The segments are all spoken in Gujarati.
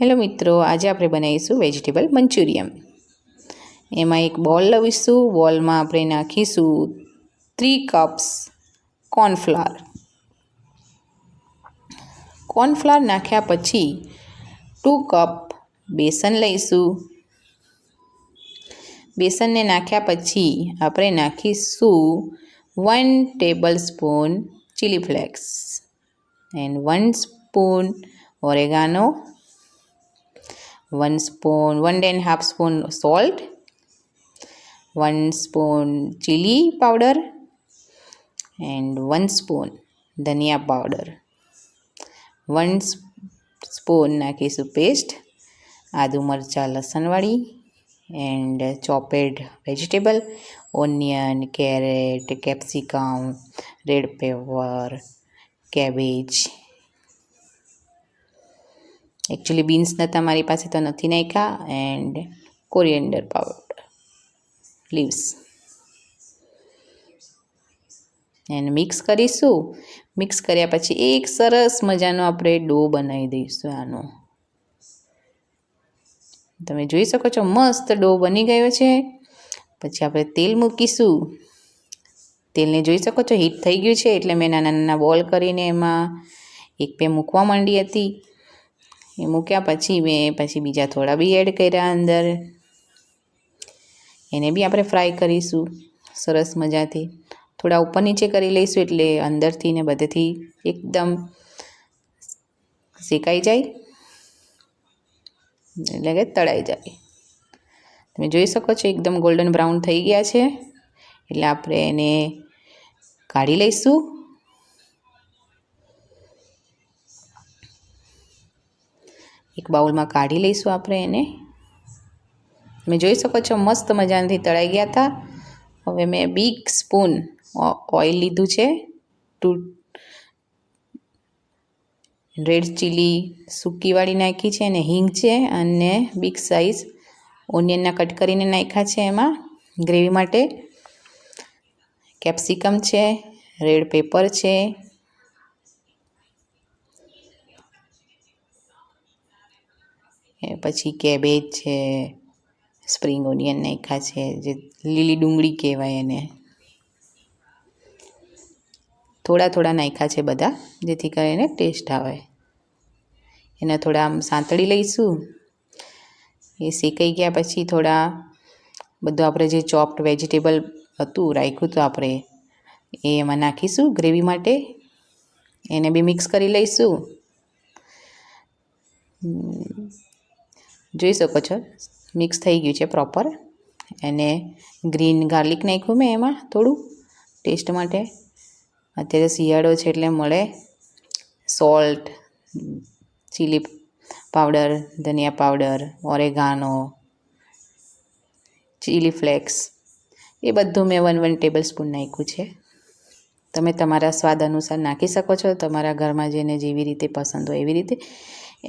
હેલો મિત્રો, આજે આપણે બનાવીશું વેજીટેબલ મંચુરિયન। એમાં એક બોલ લઈશું। બોલમાં આપણે નાખીશું 3 કપ્સ કોર્નફ્લાવર। કોર્નફ્લાવર નાખ્યા પછી 2 કપ બેસન લઈશું। બેસનને નાખ્યા પછી આપણે નાખીશું 1 tablespoon chilli flakes and 1 spoon oregano, 1.5 spoon salt, 1 spoon chili powder and 1 spoon धनिया powder, 1 spoon નાખીશું પેસ્ટ આદુ મરચાં લસણવાળી and chopped vegetable, onion, carrot, capsicum, red pepper, cabbage। Actually beans नता मारी पासे तो नहीं नाख्या and coriander powder leaves and mix करीशू। मिक्स कर्या पछी एक सरस मजानो आपणे डो बनावी दईशुं। आनो तमे जोई शको छो मस्त डो बनी गयो छे। पछी आपणे तेल मूकीशुं। तेलने जोई शको छो हीट थई गयुं छे एटले मैं नाना नाना बॉल करीने एमां एक पे मूकवा मांडी हती। એ મૂક્યા પછી મેં પછી બીજા થોડા બી એડ કર્યા અંદર। એને બી આપણે ફ્રાય કરીશું સરસ મજાથી। થોડા ઉપર નીચે કરી લઈશું એટલે અંદરથી ને બધેથી એકદમ શેકાઈ જાય, એટલે કે તળાઈ જાય। તમે જોઈ શકો છો એકદમ ગોલ્ડન બ્રાઉન થઈ ગયા છે એટલે આપણે એને કાઢી લઈશું। एक बाउल में काढ़ी लईशुं आपणे एने। तमे जोई शको छो मस्त मजाथी तळाई गया था। हवे मैं बिग स्पून ऑइल लीधुं छे। 2 रेड चिली सूकीवाળી नाखी छे अने हींग छे अने बिग साइज ओनियनना कट करीने नाख्या छे एमां ग्रेवी माटे। कैप्सिकम छे, रेड पेपर छे, पछी केबेज है, स्प्रिंग ओनियन नाख्या छे जे लीली डूंगળી कहेवाय एने। थोड़ा थोड़ा नाख्या छे बधा जेथी करीने टेस्ट आवे। एने थोड़ा आम सांतળી लईशुं। ए शेकाई गया पछी थोड़ा बधुं आपणे जे चॉप्ड वेजिटेबल हतुं राख्युं हतुं आपणे ए एमां नाखीशुं ग्रेवी माटे। एने बी मिक्स करी लईशुं। જોઈ શકો છો મિક્સ થઈ ગયું છે પ્રોપર। અને ગ્રીન ગાર્લિક નાખ્યું મેં એમાં થોડું ટેસ્ટ માટે। અત્યારે શિયાળો છે એટલે મળે। સોલ્ટ, ચીલી પાવડર, ધનિયા પાવડર, ઓરેગાનો, ચીલી ફ્લેક્સ એ બધું મેં 1 ટેબલસ્પૂન નાખ્યું છે। તમે તમારા સ્વાદ અનુસાર નાખી શકો છો, તમારા ઘરમાં જેને જેવી રીતે પસંદ હોય એવી રીતે।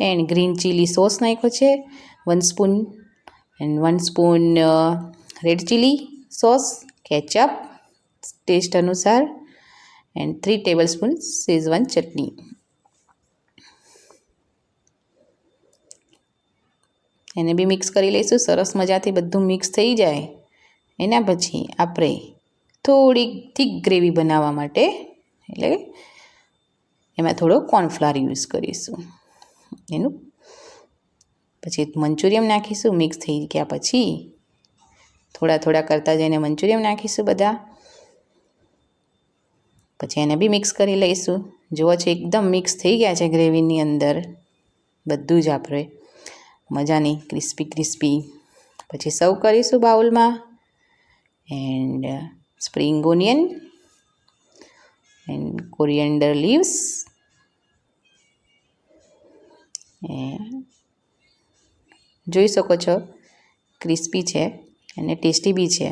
એન્ડ ગ્રીન ચીલી સોસ નાખ્યો છે 1 spoon and 1 spoon red chilli sauce, ketchup taste અનુસાર એન્ડ 3 ટેબલસ્પૂન શેઝવાન ચટણી। એને બી મિક્સ કરી લઈશું સરસ મજાથી। બધું મિક્સ થઈ જાય એના પછી આપણે થોડી થીક ગ્રેવી બનાવવા માટે એટલે એમાં થોડો કોર્નફ્લાવર યુઝ કરીશું। એનું પછી મંચુરિયન નાખીશું। મિક્સ થઈ ગયા પછી થોડા થોડા કરતા જઈને મંચુરિયન નાખીશું બધા। પછી એને બી મિક્સ કરી લઈશું। જુઓ છે એકદમ મિક્સ થઈ ગયા છે ગ્રેવીની અંદર બધું જ આપણે મજાની ક્રિસ્પી ક્રિસ્પી। પછી સર્વ કરીશું બાઉલમાં। And spring onion and coriander leaves જોઈ શકો છો ક્રિસ્પી છે અને ટેસ્ટી બી છે।